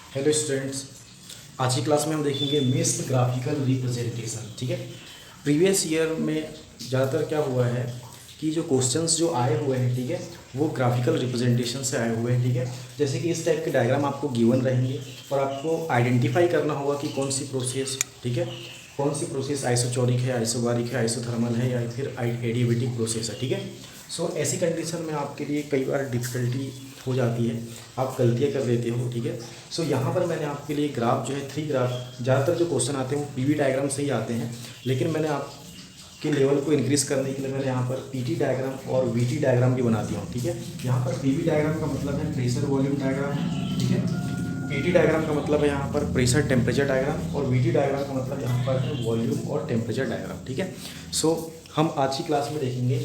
Hello students, आज की class में हम देखेंगे मिस ग्राफिकल रिप्रेजेंटेशन। ठीक है, प्रीवियस ईयर में ज़्यादातर क्या हुआ है कि जो क्वेश्चंस जो आए हुए हैं, ठीक है, वो ग्राफिकल रिप्रेजेंटेशन से आए हुए हैं। ठीक है, जैसे कि इस टाइप के डायग्राम आपको गिवन रहेंगे और आपको आइडेंटिफाई करना होगा कि कौन सी प्रोसेस, ठीक है, कौन सी प्रोसेस आइसोचोरिक है, आइसोबारिक है, आइसोथर्मल है या फिर एडियाबेटिक प्रोसेस है। ठीक है, सो ऐसी कंडीशन में आपके लिए कई बार डिफ़िकल्टी हो जाती है, आप गलतियाँ कर देते हो। ठीक है, सो यहाँ पर मैंने आपके लिए ग्राफ जो है 3 ग्राफ, ज़्यादातर जो क्वेश्चन आते हैं वो पीवी डायग्राम से ही आते हैं, लेकिन मैंने आपके लेवल को इंक्रीज़ करने के लिए मैंने यहाँ पर पीटी डायग्राम और वीटी डायग्राम भी बना दिया हूँ। ठीक है, यहाँ पर पीवी डायग्राम का मतलब है प्रेशर वॉल्यूम डायग्राम। ठीक है, पीटी डायग्राम का मतलब है यहाँ पर प्रेशर टेम्परेचर डायग्राम और वीटी डायग्राम का मतलब यहाँ पर है वॉल्यूम और टेम्परेचर डायग्राम। ठीक है, सो हम आज की क्लास में देखेंगे,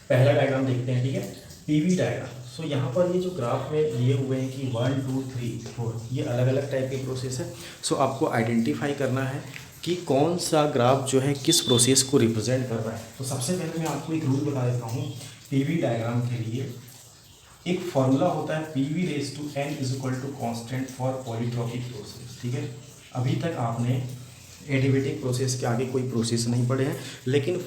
पहला डायग्राम देखते हैं। ठीक है, पीवी डायग्राम। सो यहाँ पर ये जो ग्राफ में दिए हुए हैं कि 1 2 3 4 ये अलग अलग टाइप के प्रोसेस है। सो आपको आइडेंटिफाई करना है कि कौन सा ग्राफ जो है किस प्रोसेस को रिप्रेजेंट कर रहा है। तो सबसे पहले मैं आपको एक रूल बता देता हूँ पीवी डायग्राम के लिए। एक फॉर्मूला होता है P V raise to n is equal to constant for polytropic process. ठीक है, अभी तक आपने एडियाबेटिक प्रोसेस के आगे कोई प्रोसेस नहीं पढ़े हैं, लेकिन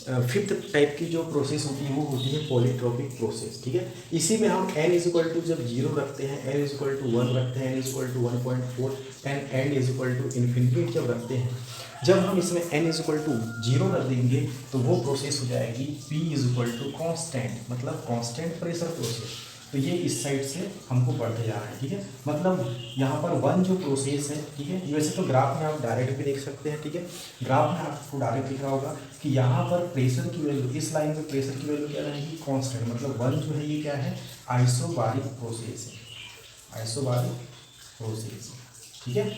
फिफ्थ टाइप की जो प्रोसेस होती है वो होती है पॉलीट्रॉपिक प्रोसेस। ठीक है, इसी में हम n इज इक्वल टू जब 0 रखते हैं, n इज इक्वल टू 1 रखते हैं, n is equal to 1.4 and n is equal to infinity जब रखते हैं, जब हम इसमें n इज इक्वल टू 0 रख देंगे तो वो प्रोसेस हो जाएगी p is equal to constant, मतलब कॉन्स्टेंट प्रेशर प्रोसेस। तो ये इस साइड से हमको बढ़ते जा रहा है। ठीक है, मतलब यहाँ पर 1 जो प्रोसेस है, ठीक है, वैसे तो ग्राफ में आप डायरेक्ट भी देख सकते हैं। ठीक है, ग्राफ में आपको डायरेक्ट दिख रहा होगा कि यहाँ पर प्रेशर की वैल्यू, इस लाइन पे प्रेशर की वैल्यू क्या रहेगी, कांस्टेंट, मतलब 1 जो है ये क्या है, आइसोबारिक प्रोसेस है, आइसोबारिक प्रोसेस। ठीक है,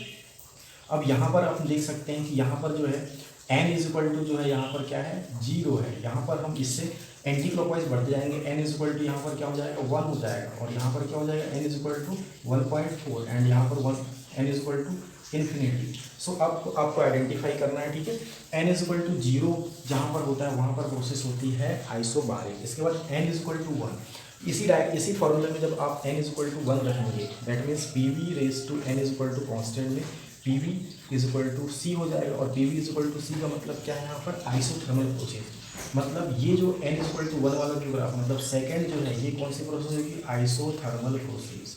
अब यहाँ पर आप देख सकते हैं कि यहाँ पर जो है n इज इक्वल टू जो है यहाँ पर क्या है 0 है। यहाँ पर हम इससे एंटी क्लॉकवाइज बढ़ते जाएंगे, n इज इक्वल टू यहाँ पर क्या हो जाएगा 1 हो जाएगा और यहाँ पर क्या हो जाएगा n is equal to 1.4 and यहाँ पर 1 n is equal to infinity. So आपको आइडेंटिफाई करना है। ठीक है, n इज इक्वल टू 0 जहाँ पर होता है वहाँ पर प्रोसेस होती है आइसोबारिक। इसके बाद n इज इक्वल टू 1, इसी फॉर्मूले में जब आप n इज इक्वल टू 1 रखेंगे, that means P V raise to n is equal to constant में P V is equal to C हो जाएगा और P V is equal to C का मतलब क्या है, यहाँ पर आइसोथर्मल प्रोसेस। मतलब ये जो n इज इक्वल टू 1 वाला जो ग्राफ, मतलब सेकंड जो है ये कौन सी प्रोसेस होगी, आइसोथर्मल प्रोसेस।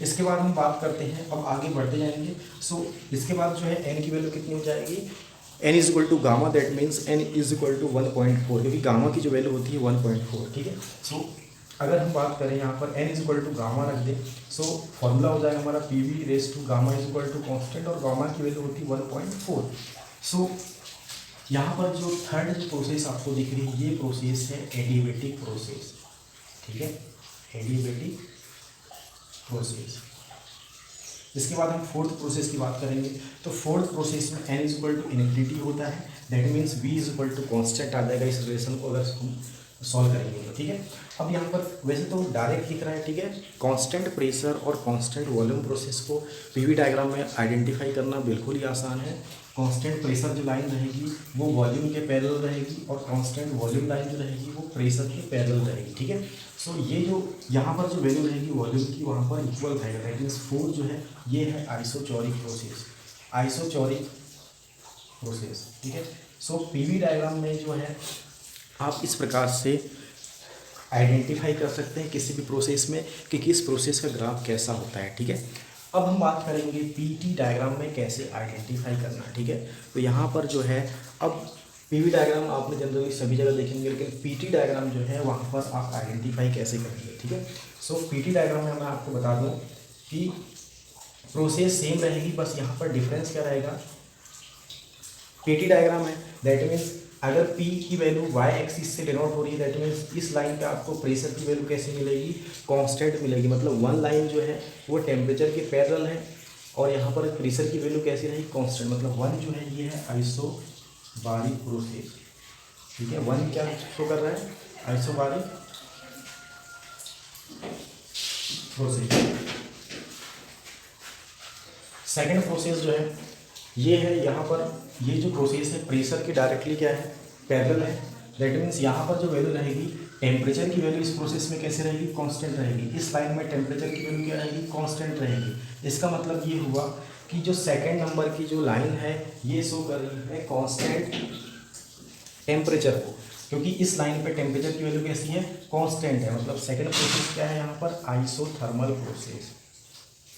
इसके बाद हम बात करते हैं, अब आगे बढ़ते जाएंगे। सो इसके बाद जो है n की वैल्यू कितनी हो जाएगी, n is equal to gamma, that means n is equal to 1.4, क्योंकि गामा की जो वैल्यू होती है 1.4। ठीक है, सो अगर हम बात करें यहाँ पर n is equal to gamma रख दें, सो फॉर्मूला हो जाएगा हमारा P V raise to gamma is equal to constant और गामा की वैल्यू होती है 1.4। सो यहाँ पर जो थर्ड प्रोसेस आपको दिख रही है ये प्रोसेस है एडियाबेटिक प्रोसेस। ठीक है, एडियाबेटिक प्रोसेस। इसके बाद हम फोर्थ प्रोसेस की बात करेंगे। तो फोर्थ प्रोसेस में n is equal to infinity होता है, that means v is equal to constant आ जाएगा इस रिलेशन को अगर हम सॉल्व करेंगे तो। ठीक है, अब यहाँ पर वैसे तो डायरेक्ट दिख रहा है, ठीक है, कांस्टेंट प्रेशर और कांस्टेंट वॉल्यूम प्रोसेस को पीवी डायग्राम में आइडेंटिफाई करना बिल्कुल ही आसान है। कांस्टेंट प्रेशर जो लाइन रहेगी वो वॉल्यूम के पैरेलल रहेगी और कांस्टेंट वॉल्यूम लाइन जो रहेगी वो प्रेशर के पैरेलल रहेगी। ठीक है, सो ये जो यहाँ पर जो वैल्यू रहेगी वॉल्यूम की वहाँ पर इक्वल रहेगा, दैट मीन्स 4 जो है ये है आइसोचोरिक प्रोसेस, आइसोचोरिक प्रोसेस। ठीक है, सो पीवी डायग्राम में जो है आप इस प्रकार से आइडेंटिफाई कर सकते हैं किसी भी प्रोसेस में कि किस प्रोसेस का ग्राफ कैसा होता है। ठीक है, अब हम बात करेंगे पीटी डायग्राम में कैसे आइडेंटिफाई करना है। ठीक है, तो यहाँ पर जो है अब पीवी डायग्राम आपने जनरली सभी जगह देखेंगे, लेकिन पीटी डायग्राम जो है वहाँ पर आप आइडेंटिफाई कैसे करेंगे। ठीक है, सो पीटी डायग्राम में मैं आपको बता दूँ कि प्रोसेस सेम रहेगी, बस यहाँ पर डिफरेंस क्या रहेगा, पीटी डायग्राम है दैट मीन्स अगर P की वैल्यू y एक्सिस से डिनोट हो रही है, दैट मीन्स इस लाइन पे आपको प्रेशर की वैल्यू कैसे मिलेगी, कांस्टेंट मिलेगी। मतलब 1 लाइन जो है वो टेम्परेचर के पैरेलल है और यहाँ पर प्रेशर की वैल्यू कैसी रहेगी, कांस्टेंट। मतलब 1 जो है ये है आइसोबारिक प्रोसेस। ठीक है, 1 क्या शो कर रहा है, आइसोबारिक प्रोसेस। सेकेंड प्रोसेस जो है ये है, यहाँ पर ये जो प्रोसेस है प्रेशर की डायरेक्टली क्या है, पैरेलल है, दैट मीन्स यहाँ पर जो वैल्यू रहेगी टेम्परेचर की वैल्यू इस प्रोसेस में कैसे रहेगी, कांस्टेंट रहेगी। इस लाइन में टेम्परेचर की वैल्यू क्या रहेगी, कांस्टेंट रहेगी। इसका मतलब ये हुआ कि जो सेकंड नंबर की जो लाइन है ये शो कर रही है कांस्टेंट टेम्परेचर को, क्योंकि इस लाइन पे टेम्परेचर की वैल्यू कैसी है, कांस्टेंट है। मतलब सेकंड प्रोसेस क्या है यहाँ पर, आइसोथर्मल प्रोसेस।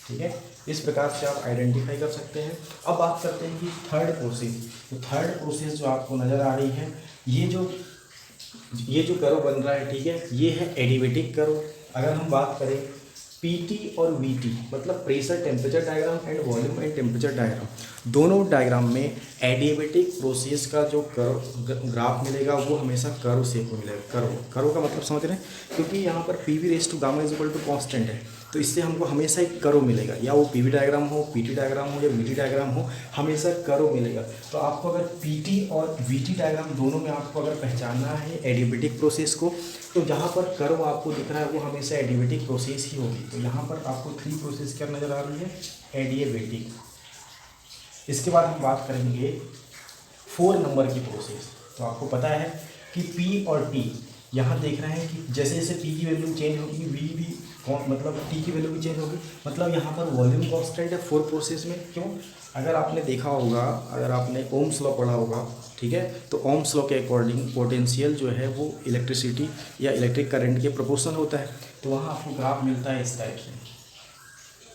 ठीक है, इस प्रकार से आप आइडेंटिफाई कर सकते हैं। अब बात करते हैं कि थर्ड प्रोसेस। तो थर्ड प्रोसेस जो आपको नज़र आ रही है, ये जो कर्व बन रहा है, ठीक है, ये है एडिवेटिक कर्व। अगर हम बात करें पीटी और वीटी, मतलब pressure temperature diagram and volume and temperature diagram, दोनों डायग्राम में एडिएबेटिक प्रोसेस का जो कर्व ग्राफ मिलेगा वो हमेशा कर्व शेप में मिलेगा। कर्व का मतलब समझ रहे हैं, क्योंकि यहाँ पर P V raise to gamma is equal to constant है, तो इससे हमको हमेशा एक कर्व मिलेगा, या वो पी वी डायग्राम हो, पी टी डायग्राम हो या वी टी डायग्राम हो, हमेशा कर्व मिलेगा। तो आपको अगर पी टी और वी टी डायग्राम दोनों में आपको अगर पहचानना है एडिएबेटिक प्रोसेस को, तो जहाँ पर कर्व आपको दिख रहा है वो हमेशा एडिएबेटिक प्रोसेस ही होगी। तो यहाँ पर आपको थ्री प्रोसेस क्या नज़र आ रही है, एडिएबेटिक। इसके बाद हम बात करेंगे 4 नंबर की प्रोसेस। तो आपको पता है कि P और T, यहाँ देख रहे हैं कि जैसे जैसे P की वैल्यू चेंज होगी V भी मतलब T की वैल्यू भी चेंज होगी। मतलब यहाँ पर वॉल्यूम कांस्टेंट है 4 प्रोसेस में। क्यों, अगर आपने देखा होगा, अगर आपने ओम्स लॉ पढ़ा होगा, ठीक है, तो ओम्स लॉ के अकॉर्डिंग पोटेंशियल जो है वो इलेक्ट्रिसिटी या इलेक्ट्रिक करंट के प्रोपोर्शनल होता है। तो वहाँ आपको ग्राफ मिलता है इस टाइप से,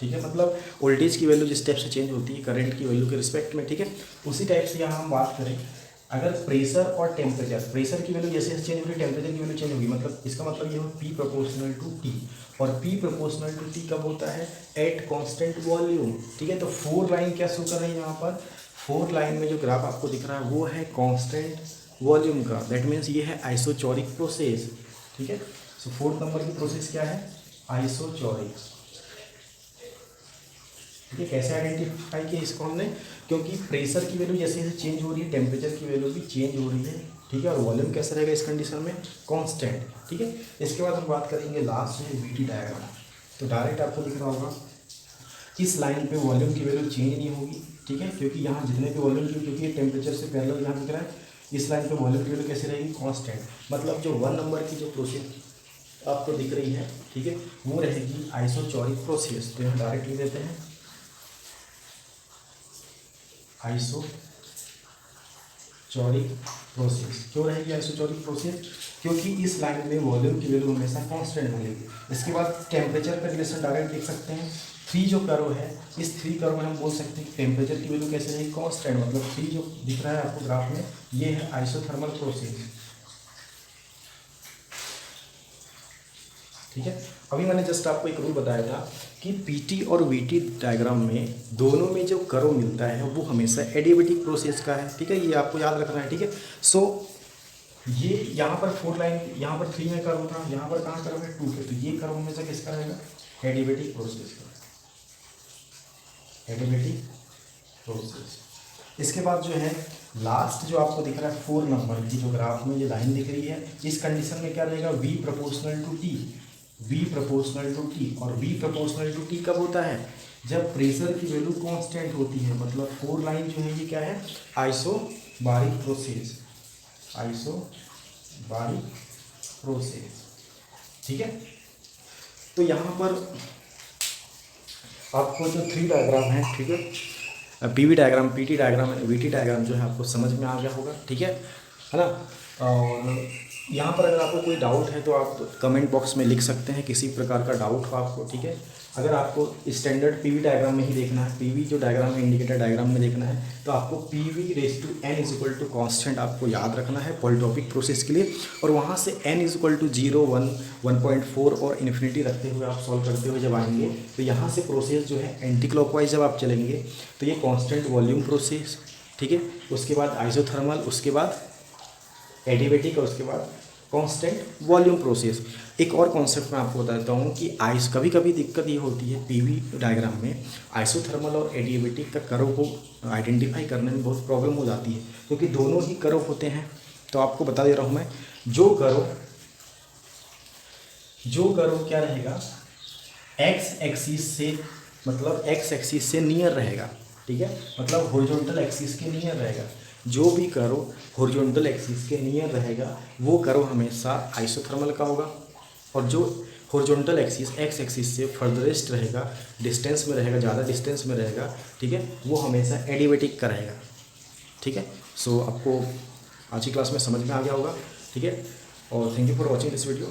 ठीक है, मतलब वोल्टेज की वैल्यू जिस टाइप से चेंज होती है करंट की वैल्यू के रिस्पेक्ट में, ठीक है, उसी टाइप से यहाँ हम बात करें। अगर प्रेशर और टेम्परेचर, प्रेशर की वैल्यू जैसे जैसे चेंज होगी टेम्परेचर की वैल्यू चेंज होगी, मतलब इसका मतलब ये हो P प्रोपोर्शनल टू T, और P प्रोपोर्शनल टू T कब होता है, एट कांस्टेंट वॉल्यूम। ठीक है, तो 4 लाइन क्या शो कर रही है यहाँ पर, 4 लाइन में जो ग्राफ आपको दिख रहा है वो है कांस्टेंट वॉल्यूम का। दैट मीन्स ये है आइसोचोरिक प्रोसेस। ठीक है, सो 4th नंबर की प्रोसेस क्या है, आइसोचोरिक। ठीक है, कैसे आइडेंटिफाई किया इसको हमने, क्योंकि प्रेशर की वैल्यू जैसे जैसे चेंज हो रही है टेम्परेचर की वैल्यू भी चेंज हो रही है। ठीक है, और वॉल्यूम कैसा रहेगा इस कंडीशन में, कांस्टेंट। ठीक है, इसके बाद हम बात करेंगे लास्ट है वीटी डायग्राम। तो डायरेक्ट आपको दिख रहा होगा इस लाइन पे वॉल्यूम की वैल्यू चेंज नहीं होगी। ठीक है, क्योंकि यहाँ जितने भी वॉल्यूम की, क्योंकि टेम्परेचर से पैरेलल यहाँ दिख रहा है, इस लाइन पे वॉल्यूम की वैल्यू कैसे रहेगी, कांस्टेंट। मतलब जो 1 नंबर की जो प्रोसेस आपको दिख रही है, ठीक है, वो रहेगी आइसोचोरिक प्रोसेस। तो हम डायरेक्ट लिख देते हैं आइसोचोरिक प्रोसेस। क्यों रहेगी आइसोचोरिक प्रोसेस, क्योंकि इस लाइन में वॉल्यूम की वैल्यू हमेशा कांस्टेंट मिलेगी। इसके बाद टेम्परेचर का रिलेशन डायरेक्ट देख सकते हैं। 3 जो कर्व है, इस 3 कर्व में हम बोल सकते हैं कि टेम्परेचर की वैल्यू कैसे रहेगी, कांस्टेंट। मतलब 3 जो दिख रहा है आपको ग्राफ में, ये है आइसोथर्मल प्रोसेस। ठीक है, अभी मैंने जस्ट आपको एक रूल बताया था कि पीटी और वीटी डायग्राम में दोनों में जो कर्व मिलता है वो हमेशा एडिएबेटिक प्रोसेस का है। ठीक है, ये आपको याद रखना है। ठीक है, सो ये यहाँ पर 4 लाइन, यहाँ पर 3 में कर्व था, यहाँ पर कहाँ कर्व है, 2 पे, तो ये कर्व हमेशा किसका रहेगा, एडिएबेटिक प्रोसेस का, एडिएबेटिक प्रोसेस। इसके बाद जो है लास्ट जो आपको दिख रहा है 4 नंबर की जो ग्राफ में ये लाइन दिख रही है, इस कंडीशन में क्या रहेगा, V proportional to T, V proportional to T। और V प्रोपोर्शनल टू T कब होता है, जब प्रेशर की वैल्यू कांस्टेंट होती है। मतलब 4 लाइन जो है ये क्या है, आइसोबारिक प्रोसेस, आइसोबारिक प्रोसेस। ठीक है, तो यहाँ पर आपको जो 3 डायग्राम है, ठीक है, PV diagram, PT diagram, VT diagram जो है आपको समझ में आ गया होगा। ठीक है ना। और यहाँ पर अगर आपको कोई डाउट है तो आप कमेंट बॉक्स में लिख सकते हैं, किसी प्रकार का डाउट हो आपको। ठीक है, अगर आपको स्टैंडर्ड पीवी डायग्राम में ही देखना है, पीवी जो डायग्राम है इंडिकेटर डायग्राम में देखना है, तो आपको PV raise to n is equal to constant आपको याद रखना है पॉलीटॉपिक प्रोसेस के लिए। और वहाँ से n इज इक्वल टू 0, 1, 1.4 और इन्फिनिटी रखते हुए आप सॉल्व करते हुए जब आएंगे, तो यहाँ से प्रोसेस जो है एंटी क्लॉकवाइज जब आप चलेंगे तो ये कॉन्स्टेंट वॉल्यूम प्रोसेस। ठीक है, उसके बाद आइसोथर्मल, उसके बाद एडिएबेटिक और उसके बाद कांस्टेंट वॉल्यूम प्रोसेस। एक और कॉन्सेप्ट मैं आपको बता देता हूँ कि कभी कभी दिक्कत ये होती है पीवी डायग्राम में आइसोथर्मल और एडिएबेटिक का कर्व को आइडेंटिफाई करने में बहुत प्रॉब्लम हो जाती है, क्योंकि दोनों ही कर्व होते हैं। तो आपको बता दे रहा हूँ मैं, जो कर्व क्या रहेगा, एक्स एक्सिस से, मतलब एक्स एक्सिस से नियर रहेगा। ठीक है, मतलब हॉरिजॉन्टल एक्सिस के नियर रहेगा। जो भी करो हॉरिजॉन्टल एक्सिस के नियर रहेगा वो करो हमेशा आइसोथर्मल का होगा, और जो हॉरिजॉन्टल एक्सिस एक्स एक्सिस से फर्दरेस्ट रहेगा, डिस्टेंस में रहेगा, ज़्यादा डिस्टेंस में रहेगा, ठीक है, वो हमेशा एडियाबेटिक का रहेगा। ठीक है, सो आपको आज की क्लास में समझ में आ गया होगा। ठीक है, और thank you for watching this video.